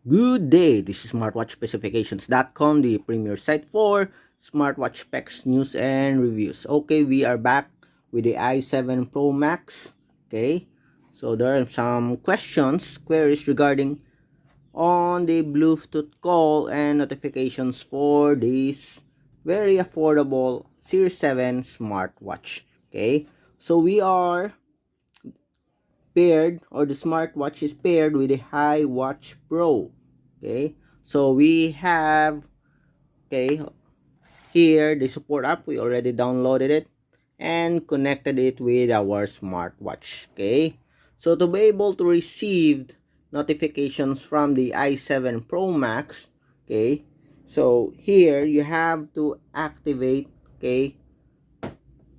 Good day, this is smartwatchspecifications.com, the premier site for smartwatch specs, news, and reviews. Okay, we are back with the i7 Pro Max. Okay, so there are some queries regarding on the Bluetooth call and notifications for this very affordable Series 7 smartwatch. Okay, so we are paired, or the smartwatch is paired with the iWatch Pro. Okay, so we have, okay, here the support app. We already downloaded it and connected it with our smartwatch. Okay, so to be able to receive notifications from the i7 Pro Max, okay, so here you have to activate, okay,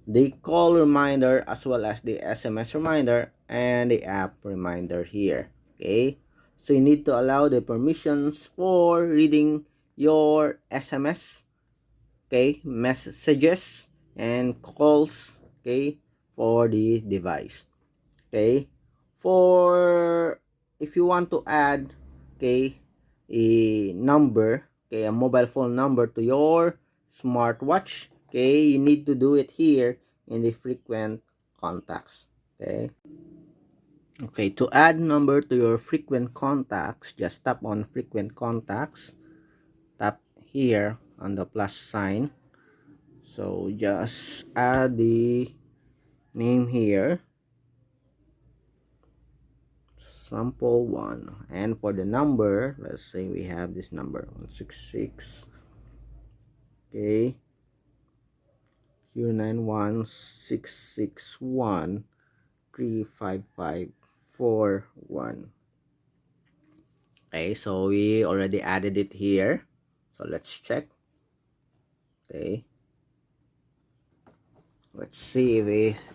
the call reminder as well as the SMS reminder and the app reminder here. Okay, so you need to allow the permissions for reading your SMS, okay, messages and calls, okay, for the device. Okay, for if you want to add, okay, a number, okay, a mobile phone number to your smartwatch, okay, you need to do it here in the frequent contacts. Okay, to add number to your frequent contacts, just tap on frequent contacts, tap here on the plus sign. So just add the name here, sample 1, and for the number, let's say we have this number 166, okay, 091661355541. Okay, so we already added it here, so let's check. Okay, let's see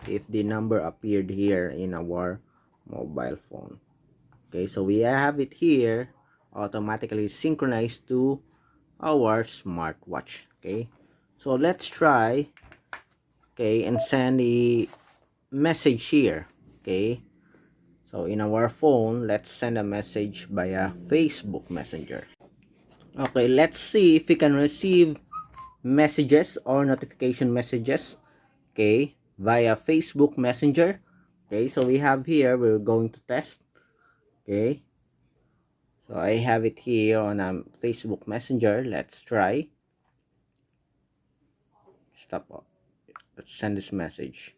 if the number appeared here in our mobile phone. Okay, so we have it here automatically synchronized to our smartwatch. Okay, so let's try, okay, and send a message here. Okay, so in our phone, let's send a message via Facebook Messenger. Okay, let's see if we can receive messages or notification messages, okay, via Facebook Messenger. Okay, so we have here, we're going to test. Okay, so I have it here on Facebook Messenger. Let's try. Stop. Let's send this message.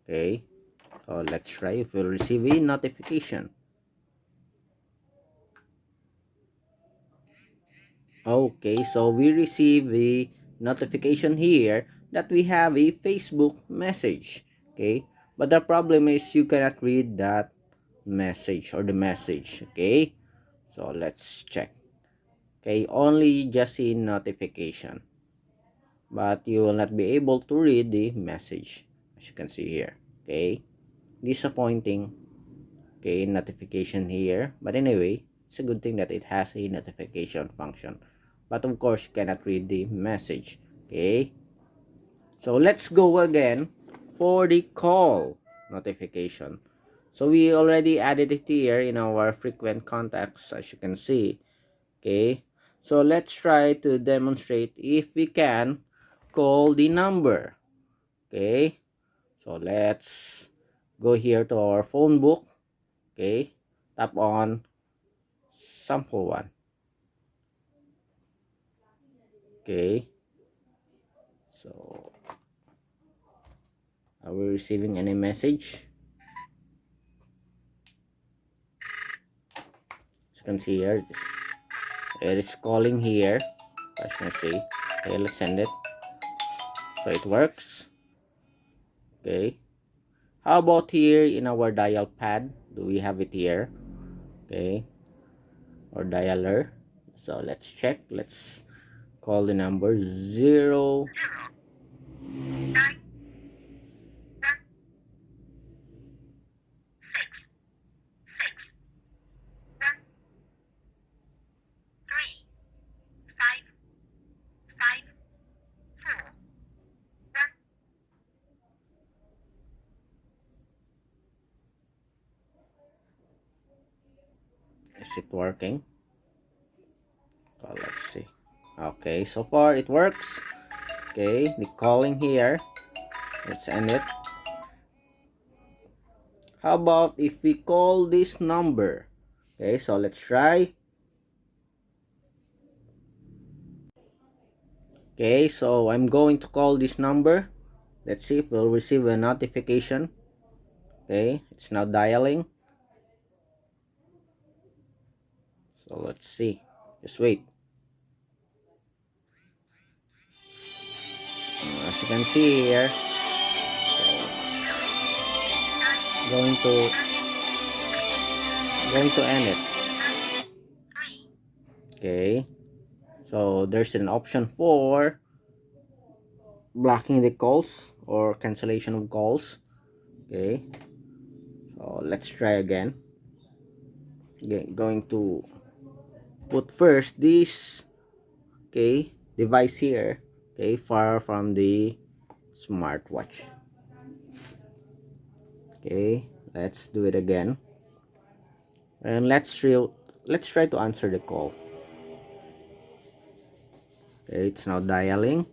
Okay, so let's try if we'll receive a notification. Okay, so we receive a notification here that we have a Facebook message. Okay, but the problem is you cannot read that message or the message. Okay, so let's check. Okay, only just see notification, but you will not be able to read the message, as you can see here. Okay, disappointing. Okay, notification here, but anyway, it's a good thing that it has a notification function, but of course you cannot read the message. Okay, so let's go again for the call notification. So we already added it here in our frequent contacts, as you can see. Okay, so let's try to demonstrate if we can call the number. Okay, so let's go here to our phone book. Okay, tap on sample 1. Okay, so are we receiving any message? As you can see here, it is calling here, as you can see. Okay, let's send it. So it works. Okay, how about here in our dial pad? Do we have it here? Okay, or dialer. So let's check. Let's call the number 0. Is it working? Okay, so far it works. Okay, the calling here. Let's end it. How about if we call this number? Okay, so let's try. Okay, so I'm going to call this number. Let's see if we'll receive a notification. Okay, it's now dialing. So let's see. Just wait. As you can see here, going to going to end it. Okay, so there's an option for blocking the calls or cancellation of calls. Okay, so let's try again. Okay, going to put first this, okay, device here, okay, far from the smartwatch. Okay, let's do it again, and let's try to answer the call. Okay, it's now dialing.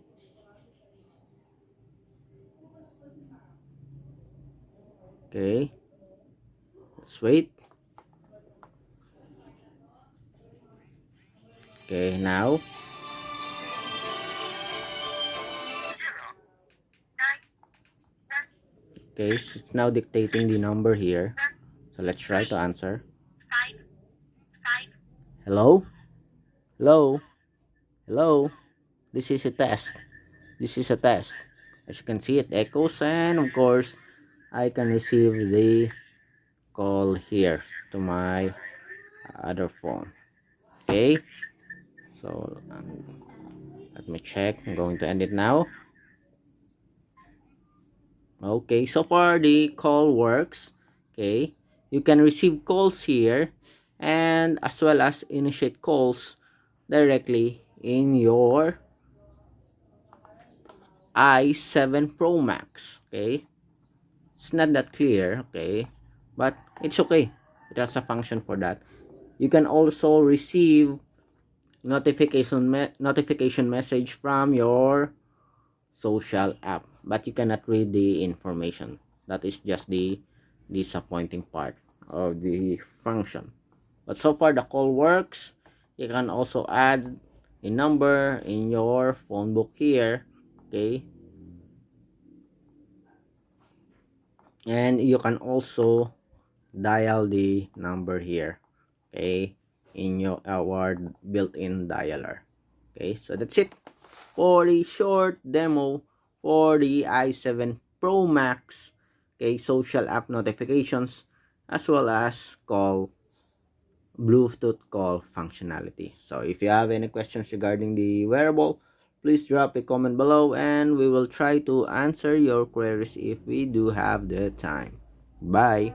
Okay, let's wait. Okay, now. Okay, so it's now dictating the number here. So let's try to answer. Hello? Hello? Hello? This is a test. This is a test. As you can see, it echoes, and of course, I can receive the call here to my other phone. Okay, so let me check. I'm going to end it now. Okay, so far the call works. Okay, you can receive calls here and as well as initiate calls directly in your i7 Pro Max. Okay, it's not that clear. Okay, but it's okay. It has a function for that. You can also receive notification message from your social app, but you cannot read the information. That is just the disappointing part of the function. But so far the call works. You can also add a number in your phone book here. Okay, and you can also dial the number here, okay, in your our built-in dialer. Okay, so that's it for the short demo for the i7 Pro Max, okay, social app notifications as well as call Bluetooth call functionality. So if you have any questions regarding the wearable, please drop a comment below and we will try to answer your queries if we do have the time. Bye.